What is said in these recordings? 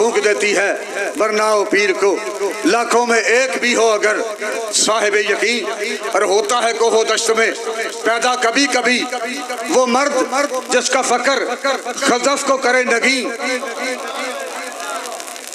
फूंक देती है, वरना ओ पीर को लाखों में एक भी हो अगर साहिब यकीन, और होता है कोहो दश्त में पैदा कभी कभी वो मर्द जिसका फकर खजफ को करे नगी।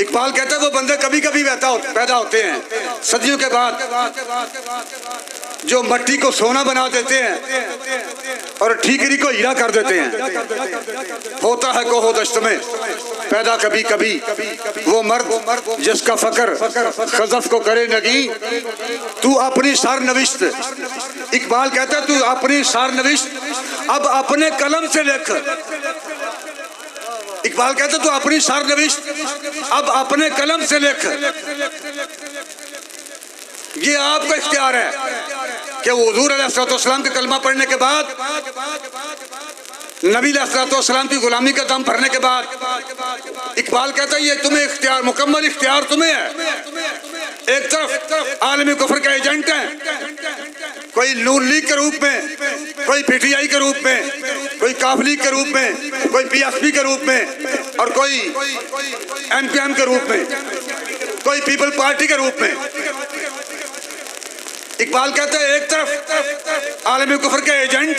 इकबाल कहते हैं वो बंदे कभी कभी पैदा होते हैं सदियों के बाद, जो मट्टी को सोना बना देते हैं और ठीकरी को हीरा कर देते हैं। होता है कोहो दश्त में पैदा कभी कभी वो मर्द जिसका फकर खजफ को करे नगी। तू अपनी सारनविश्त, इकबाल कहता है तू अपनी सारनविश्त अब अपने कलम से लिख। इकबाल कहते तू अपनी सारनविश्त अब अपने कलम से लिख। ये आपका इख्तियार है कि हुजूर अलैहिस्सलाम के कलमा पढ़ने के बाद, नबी अलैहिस्सलाम की गुलामी का दम भरने के बाद, इकबाल कहता है ये तुम्हें इख्तियार, मुकम्मल इख्तियार तुम्हें है। एक तरफ आलमी कुफ्र के एजेंट हैं, कोई नून लीग के रूप में, कोई पीटीआई के रूप में, कोई काफ लीग के रूप में, कोई पीएसपी के रूप में, और कोई एमपीएम के रूप में, कोई पीपल पार्टी के रूप में। इकबाल कहते हैं एक तरफ आलमी कुफ्र के एजेंट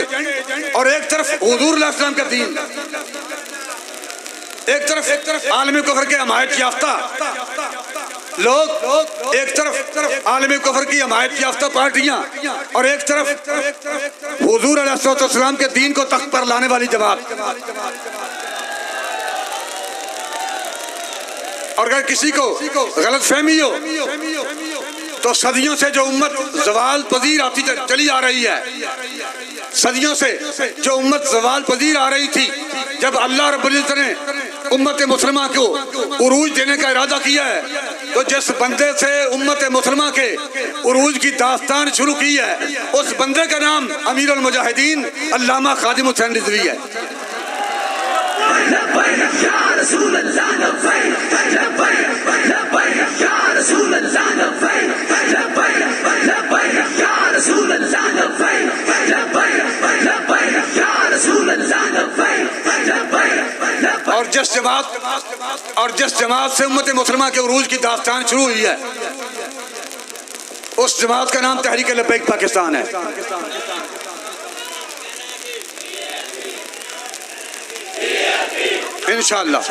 और एक तरफ हुजूर अलैहिस्सलाम का दीन, एक तरफ आलमी कुफ्र के हमायत याफ्ता लोग, एक तरफ आलमी कुफ्र की हमायत याफ्ता पार्टियां, और एक तरफ हुजूर अलैहिस्सलाम के दीन को तख्त पर लाने वाली जमात। और अगर किसी को गलत फहमी हो तो सदियों से जो उम्मत ज़वाल पजीर आती चली आ रही है, सदियों से जो उम्मत ज़वाल पजीर आ रही थी, जब अल्लाह रब्बुल इज़्ज़त ने उम्मत मुसलमा को उरूज देने का इरादा किया है, तो जिस बंदे से उम्मत मुसलमा के उरूज की दास्तान शुरू की है, उस बंदे का नाम अमीरुल मुजाहिदीन अल्लामा खादिम हुसैन रिज़वी है। और जिस जमात से उम्मत मुसलमा के उरूज की दास्तान शुरू हुई है, उस जमात का नाम तहरीक लब्बैक पाकिस्तान है। इंशाअल्लाह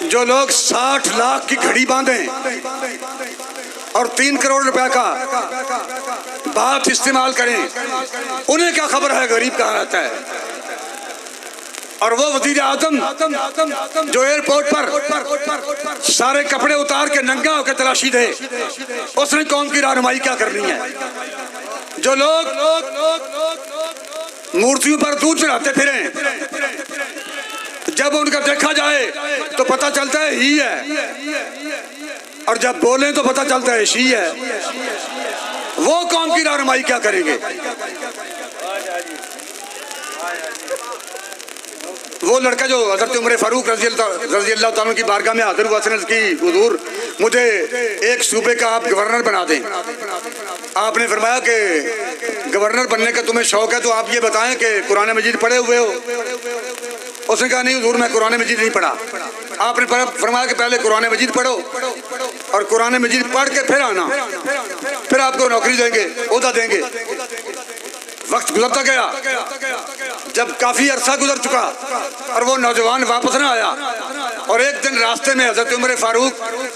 जो लोग 60 लाख की घड़ी बांधें और 3 करोड़ रुपए का बात इस्तेमाल करें, उन्हें क्या खबर है गरीब कहाँ रहता है। और वो वज़ीर आज़म जो एयरपोर्ट पर सारे कपड़े उतार के नंगा होकर तलाशी दे, उसने कौम की रहनुमाई क्या करनी है। जो लोग मूर्तियों पर दूध चढ़ाते फिरें, जब उनका देखा जाए तो पता चलता है ही है, और जब बोले तो पता चलता है शी है। वो कौम की रहनुमाई क्या करेंगे। वो लड़का जो हज़रत उमर फारूक रज़ी अल्लाह ताला की बारगाह में हाज़िर हुआ कि हुजूर मुझे एक सूबे का आप गवर्नर बना दें। आपने फरमाया कि गवर्नर बनने का तुम्हें शौक है तो आप ये बताएं कि कुरान मजीद पढ़े हुए हो। उसने कहा नहीं हुजूर मैं कुरान मजीद नहीं पढ़ा। आपने फरमाया कि पहले कुरान मजीद पढ़ो और कुरान मजीद पढ़ के फिर आना, फिर आपको नौकरी देंगे, ओहदा देंगे। वक्त गुजरता गया, जब काफी अरसा गुजर चुका और वो नौजवान वापस ना आया, और एक दिन रास्ते में हजरत उमर फारूक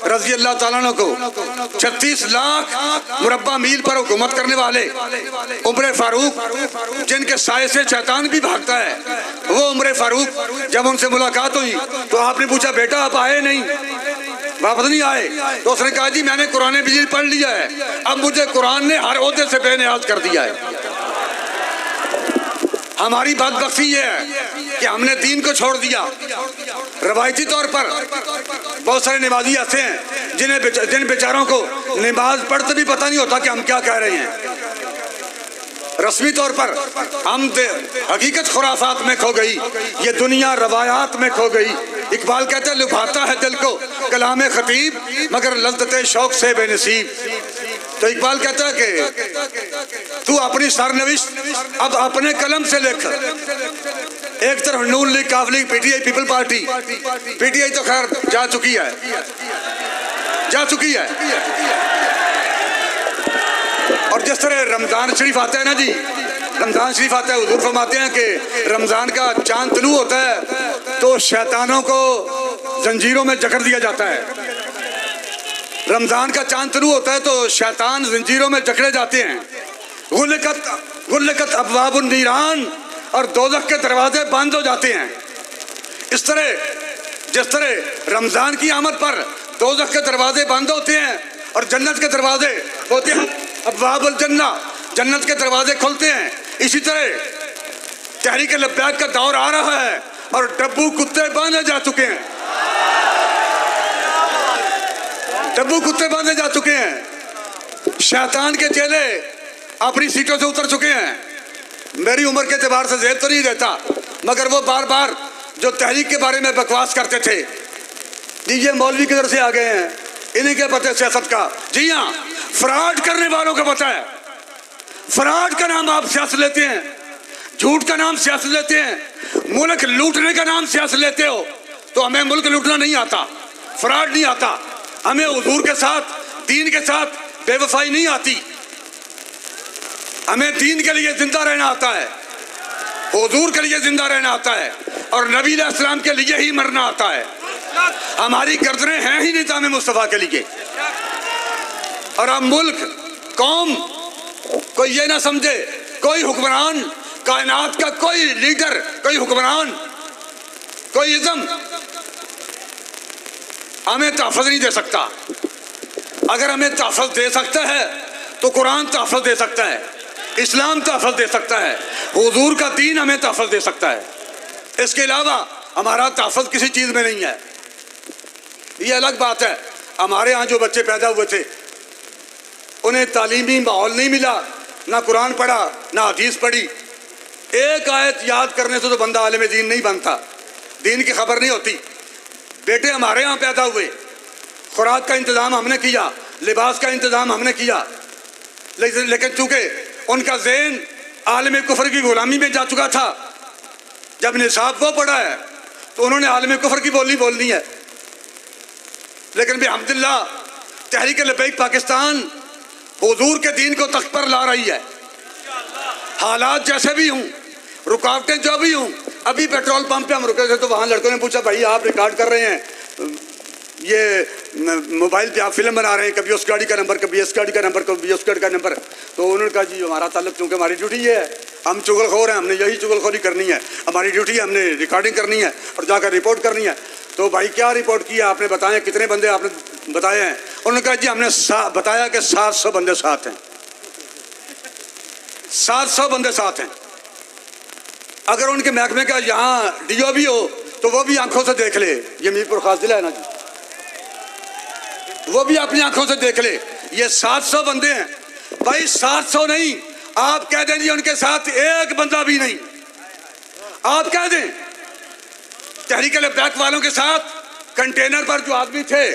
रजी अल्लाह ताला अन्हु को 36 लाख मुरब्बा मील पर हुकूमत करने वाले उमर फारूक, जिनके साये से शैतान भी भागता है, वो उमर फारूक जब उनसे मुलाकात हुई तो आपने पूछा बेटा आप आए नहीं, वापस नहीं आए। तो उसने कहा जी मैंने कुरान मजीद पढ़ लिया है, अब मुझे कुरान ने हर ओहदे से बेनियाज कर दिया है। हमारी बदबख्ती ये है कि हमने दीन को छोड़ दिया। रवायती तौर पर बहुत सारे नमाजी ऐसे हैं जिन बेचारों को नमाज पढ़ते भी पता नहीं होता कि हम क्या कह रहे हैं। रस्मी तौर पर हम हकीकत खुराफात में खो गई, ये दुनिया रवायात में खो गई। इकबाल कहते हैं लुभाता है दिल को कलाम खतीब, मगर लज़्ज़त शौक से बेनसीब। तो इकबाल कहता है कि तू अपनी सरनविश्त अब अपने कलम से लिख। एक तरफ नून लीग, काफ लीग, पीटीआई, पीपल पार्टी, पीटीआई तो खैर जा चुकी है। और जिस तरह रमजान शरीफ आता है ना जी, रमजान शरीफ आता है, हुजूर फरमाते हैं कि रमजान का चांद तलू होता है तो शैतानों को जंजीरों में जकड़ दिया जाता है। रमजान का चांद तलू होता है तो शैतान जंजीरों में जकड़े जाते हैं। गुल्लकत अबवाबुन नीरान, और दोज़ख के दरवाजे बंद हो जाते हैं। इस तरह जिस तरह रमजान की आमद पर दोज़ख के दरवाजे बंद होते हैं और जन्नत के दरवाजे होते हैं, अबवाबुल जन्ना, जन्नत के दरवाजे खुलते हैं, इसी तरह तहरीक लब्बैक का दौर आ रहा है और डब्बू कुत्ते बांधे जा चुके हैं। डब्बू कुत्ते बांधे जा चुके हैं। शैतान के चेले अपनी सीटों से उतर चुके हैं। मेरी उम्र के एतबार से ज़ेब तो नहीं रहता, मगर वो बार बार जो तहरीक के बारे में बकवास करते थे, ये मौलवी किधर से आ गए हैं, इन्हीं के पता है सियासत का। जी हाँ, फ्रॉड करने वालों को पता है। फ्रॉड का नाम आप सियासत लेते हैं, झूठ का नाम सियासत लेते हैं, मुल्क लूटने का नाम सियासत लेते हो। तो हमें मुल्क लूटना नहीं आता, फ्रॉड नहीं आता, हमें हुजूर के साथ, दीन के साथ बेवफाई नहीं आती। हमें दीन के लिए जिंदा रहना आता है, हुजूर के लिए जिंदा रहना आता है, और नबी अलैहिस्सलाम के लिए ही मरना आता है। हमारी गर्दनें हैं ही निज़ाम मुस्तफ़ा के लिए। और अब मुल्क, कौम, कोई ये ना समझे कोई हुक्मरान, कायनात का कोई लीडर, कोई हुक्मरान, कोई इज़्म हमें तहफ़्फ़ुज़ नहीं दे सकता। अगर हमें तहफ़्फ़ुज़ दे सकता है तो कुरान तहफ़्फ़ुज़ दे सकता है, इस्लाम तहफ़्फ़ुज़ दे सकता है, हुजूर का दीन हमें तहफ़्फ़ुज़ दे सकता है। इसके अलावा हमारा तहफ़्फ़ुज़ किसी चीज़ में नहीं है। ये अलग बात है, हमारे यहाँ जो बच्चे पैदा हुए थे उन्हें तालीमी माहौल नहीं मिला, ना कुरान पढ़ा ना हदीस पढ़ी। एक आयत याद करने से तो बंदा आलिम दीन नहीं बनता, दीन की खबर नहीं होती। बेटे हमारे यहाँ पैदा हुए, खुराक का इंतज़ाम हमने किया, लिबास का इंतज़ाम हमने किया, लेकिन चूँकि उनका ज़हन आलिम कुफर की गुलामी में जा चुका था, जब निसाब वो पढ़ा है तो उन्होंने आलिम कुफर की बोली बोलनी है। लेकिन अल्हम्दुलिल्लाह तहरीक लब्बैक पाकिस्तान हुजूर के दीन को तख्त पर ला रही है। हालात जैसे भी हों, रुकावटें जो भी हों। अभी पेट्रोल पंप पे हम रुके थे तो वहाँ लड़कों ने पूछा, भाई आप रिकॉर्ड कर रहे हैं, ये मोबाइल पे आप फिल्म बना रहे हैं, कभी उस गाड़ी का नंबर, कभी इस गाड़ी का नंबर, कभी उस गाड़ी का नंबर। तो उन्होंने कहा जी हमारा ताल्लुक, क्योंकि हमारी ड्यूटी ये है, हम चुगलखोर हैं, हमने यही चुगलखोरी करनी है, हमारी ड्यूटी है, हमने रिकॉर्डिंग करनी है और जाकर रिपोर्ट करनी है। तो भाई क्या रिपोर्ट किया आपने, बताएं कितने बंदे आपने बताए हैं? उन्होंने कहा जी हमने बताया कि 700 बंदे साथ हैं, 700 बंदे साथ हैं। अगर उनके महकमे का यहाँ डीओ भी हो तो वो भी आंखों से देख ले, ये मीरपुर खास जिला है ना जी, वो भी अपनी आंखों से देख ले, ये 700 बंदे हैं। भाई 700 नहीं, आप कह दें जी उनके साथ एक बंदा भी नहीं, आप कह दें तहरीक लब्बैक वालों के साथ कंटेनर पर जो आदमी थे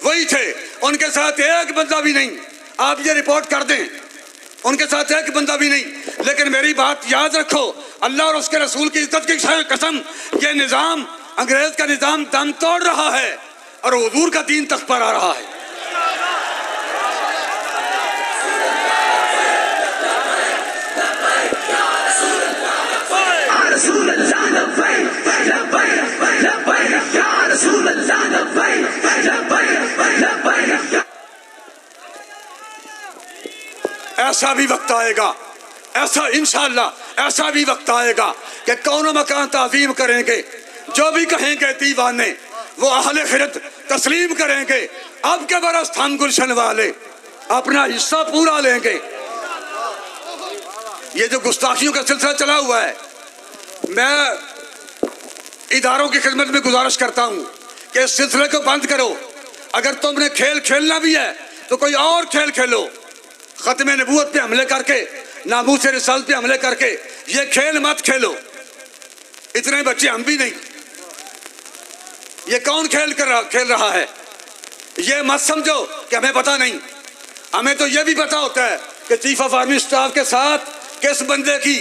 वही थे, उनके साथ एक बंदा भी नहीं, आप ये रिपोर्ट कर दें, उनके साथ एक बंदा भी नहीं। लेकिन मेरी बात याद रखो, अल्लाह और उसके रसूल की इज्जत की कसम, ये निज़ाम, अंग्रेज का निज़ाम दम तोड़ रहा है और हुजूर का दीन तख्त पर आ रहा है। ऐसा भी वक्त आएगा, ऐसा इंशाअल्लाह ऐसा भी वक्त आएगा कि कौन मकान ताज़ीम करेंगे, जो भी कहेंगे दीवाने वो अहले खिरत तस्लीम करेंगे। अब के बरस हम गुलशन वाले अपना हिस्सा पूरा लेंगे। ये जो गुस्ताखियों का सिलसिला चला हुआ है, मैं इदारों की खिदमत में गुजारिश करता हूँ कि इस सिलसिले को बंद करो। अगर तुमने खेल खेलना भी है तो कोई और खेल खेलो, खत्म नबूवत पे हमले करके नामूस रिसालत पे हमले करके ये खेल मत खेलो। इतने बच्चे हम भी नहीं। ये कौन खेल रहा है? ये मत समझो कि हमें पता नहीं। हमें तो ये भी पता होता है कि चीफ ऑफ आर्मी स्टाफ के साथ किस बंदे की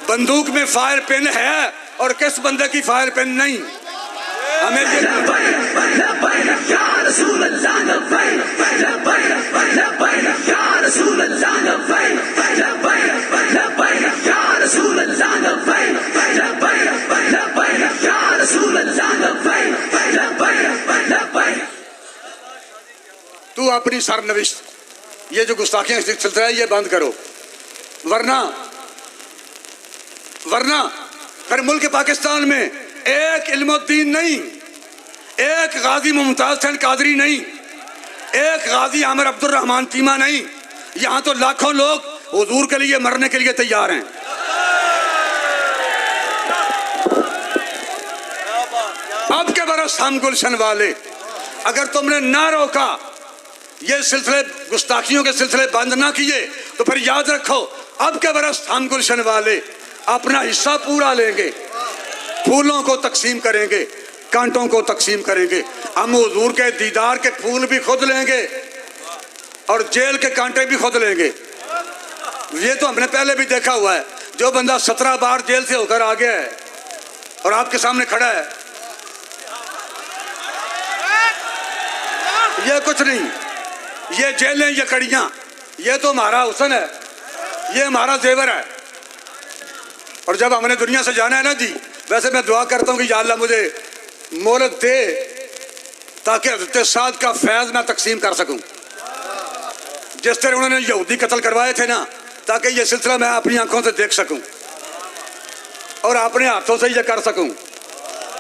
बंदूक में फायर पिन है और किस बंदे की फायर पिन नहीं। हमें ये तू अपनी सरनविश्त, ये जो गुस्ताखियां सिलसिला है ये बंद करो, वरना फिर मुल्क पाकिस्तान में एक इल्मुद्दीन नहीं, एक गाजी मुमताज हसन कादरी नहीं, एक गाजी आमिर अब्दुल रहमान चीमा नहीं। यहाँ तो लाखों लोग हुजूर के लिए मरने के लिए तैयार हैं। अब के बरस हम गुलशन वाले, अगर तुमने ना रोका, ये सिलसिले गुस्ताखियों के सिलसिले बंद ना किए, तो फिर याद रखो अब के बरस हम गुलशन वाले अपना हिस्सा पूरा लेंगे। फूलों को तकसीम करेंगे, कांटों को तकसीम करेंगे। हम हुजूर के दीदार के फूल भी खुद लेंगे और जेल के कांटे भी खुद लेंगे। ये तो हमने पहले भी देखा हुआ है। जो बंदा 17 बार जेल से होकर आ गया है और आपके सामने खड़ा है, ये कुछ नहीं। ये जेलें, ये कड़ियां, ये तो हमारा हुस्न है, ये हमारा जेवर है। और जब हमने दुनिया से जाना है ना जी, वैसे मैं दुआ करता हूँ कि या अल्लाह मुझे मोहलत दे ताकि हज़रत साद का फैज़ मैं तकसीम कर सकूं। जिस तरह उन्होंने यहूदी कत्ल करवाए थे ना, ताकि ये सिलसिला मैं अपनी आंखों से देख सकूं और अपने हाथों से ये कर सकूं।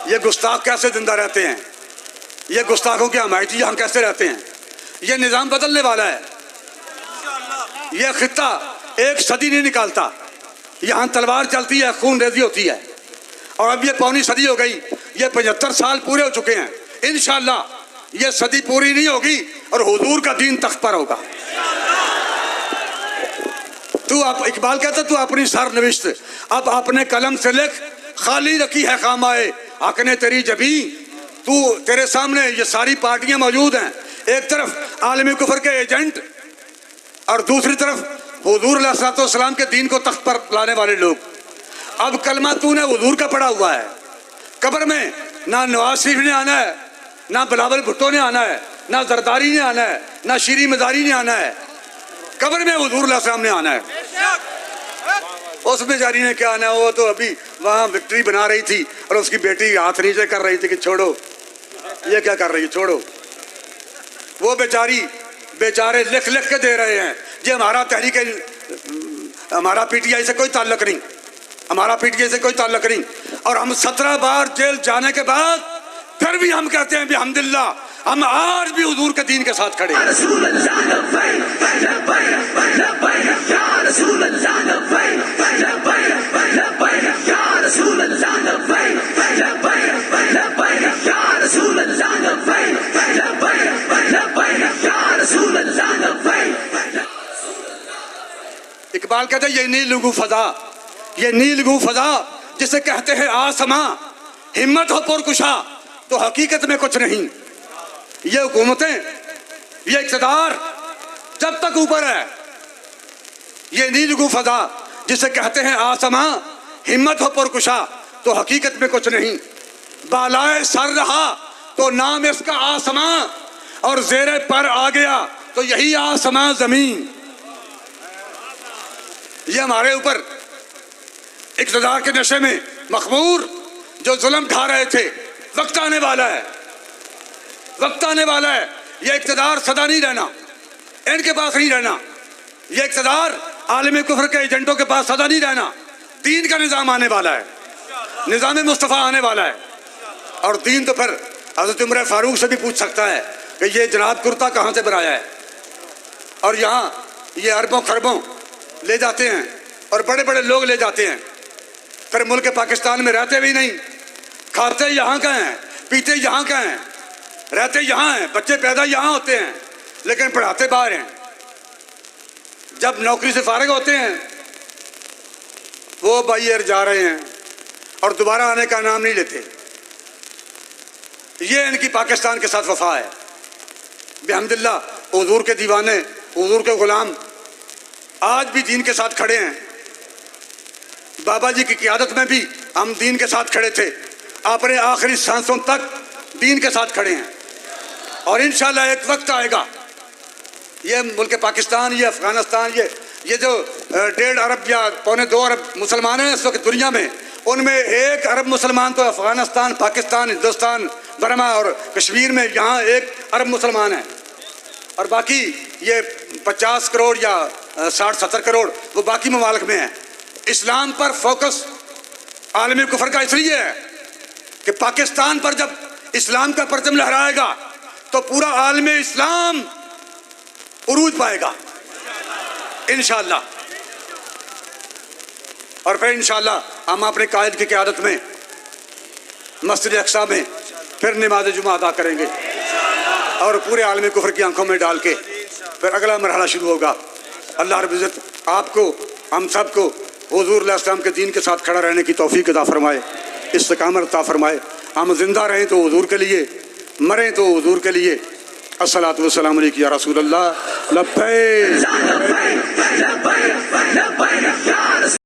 ये गुस्ताख कैसे जिंदा रहते हैं, ये गुस्ताखों के हमायती यहाँ कैसे रहते हैं। ये निज़ाम बदलने वाला है। ये खित्ता एक सदी नहीं निकालता। यहाँ तलवार चलती है, खून रेजी होती है। और अब ये पौनी सदी हो गई, ये 75 साल पूरे हो चुके हैं। इंशाअल्लाह ये सदी पूरी नहीं होगी और हुजूर का दीन तख्त पर होगा। इकबाल कहता तू अपनी सरनविश्त अब अपने कलम से लिख, खाली रखी है खामाए हक ने तेरी जबी। तू, तेरे सामने ये सारी पार्टियां मौजूद हैं। एक तरफ आलमी कुफर के एजेंट और दूसरी तरफ हुजूर अलैहिस्सलाम के दीन को तख्त पर लाने वाले लोग। अब कलमा तूने हुजूर का पढ़ा हुआ है। कब्र में ना नवाज शरीफ ने आना है, ना बिलावल भुट्टो ने आना है, ना जरदारी ने आना है, ना शीरी मजारी ने आना है। कब्र में हुजूर अलैहिस्सलाम ने आना है। उस बेचारी ने क्या आना है? वो तो अभी वहाँ विक्ट्री बना रही थी और उसकी बेटी हाथ नीचे कर रही थी कि छोड़ो, ये क्या कर रही है, छोड़ो। वो बेचारे लिख लिख के दे रहे हैं जी हमारा तहरीक, हमारा पीटीआई से कोई ताल्लुक नहीं, हमारा पीटीआई से कोई ताल्लुक नहीं। और हम 17 बार जेल जाने के बाद फिर भी हम कहते हैं अल्हम्दुलिल्लाह हम आज भी हुजूर के दीन के साथ खड़े हैं। इकबाल कहते हैं ये नीलगू फजा, ये नीलगू फजा जिसे कहते हैं आसमां, हिम्मत हो पुरकुशा तो हकीकत में कुछ नहीं। ये हुकूमतें, ये इक़्तिदार जब तक ऊपर है, ये नीलगू फजा जिसे कहते हैं आसमां, हिम्मत हो पुरकुशा तो हकीकत में कुछ नहीं। बालाए सर रहा तो नाम इसका आसमां और ज़ेरे पर आ गया तो यही आसमां जमीन। ये हमारे ऊपर इक़्तिदार के नशे में मखमूर जो जुल्म ढा रहे थे, वक्त आने वाला है, वक्त आने वाला है। ये इक़्तिदार सदा नहीं रहना, इनके पास नहीं रहना। ये इक़्तिदार आलमी कुफ्र के एजेंटों के पास सदा नहीं रहना। दीन का निज़ाम आने वाला है, निज़ाम मुस्तफ़ा आने वाला है। और दीन तो फिर हज़रत उमर फारूक से भी पूछ सकता है कि ये जनाब कुर्ता कहाँ से बनाया है। और यहाँ ये अरबों खरबों ले जाते हैं और बड़े बड़े लोग ले जाते हैं, फिर मुल्क पाकिस्तान में रहते भी नहीं, खाते यहाँ का हैं, पीते यहाँ का हैं, रहते यहाँ हैं, बच्चे पैदा यहाँ होते हैं, लेकिन पढ़ाते बाहर हैं। जब नौकरी से फारिग होते हैं वो बाहर जा रहे हैं और दोबारा आने का नाम नहीं लेते। ये इनकी पाकिस्तान के साथ वफा है। बिहम्दिल्लाह हुजूर के दीवाने, हुजूर के गुलाम आज भी दीन के साथ खड़े हैं। बाबा जी की क़ियादत में भी हम दीन के साथ खड़े थे, अपने आखिरी सांसों तक दीन के साथ खड़े हैं। और इंशाअल्लाह एक वक्त आएगा, ये मुल्क पाकिस्तान, ये अफ़गानिस्तान, ये जो 1.5 अरब या 1.25 अरब मुसलमान हैं इस वक्त दुनिया में, उनमें 1 अरब मुसलमान तो अफ़गानिस्तान, पाकिस्तान, हिंदुस्तान, बर्मा और कश्मीर में यहाँ 1 अरब मुसलमान हैं। और बाकी ये 50 करोड़ या 60-70 करोड़ वो बाकी ममालिक में हैं। इस्लाम पर फोकस आलमी कुफर का इसलिए है कि पाकिस्तान पर जब इस्लाम का परचम लहराएगा तो पूरा आलमी इस्लाम उरूज पाएगा इंशाअल्लाह। और फिर इंशाअल्लाह हम अपने कायद की क़यादत में मस्जिद अक्सा में फिर नमाज जुमा अदा करेंगे और पूरे आलमी कुफर की आंखों में डाल के फिर अगला मरहला शुरू होगा। अल्लाह रब्बुल इज़्ज़त आपको, हम सब को हुज़ूर अलैहि सलाम के दीन के साथ खड़ा रहने की तौफीक अता फरमाए, इस्तिकामत अता फरमाए। हम जिंदा रहें तो हुज़ूर के लिए, मरें तो हुज़ूर के लिए। अस्सलातु वस्सलामु अलैका या रसूल अल्लाह। लब्बैक।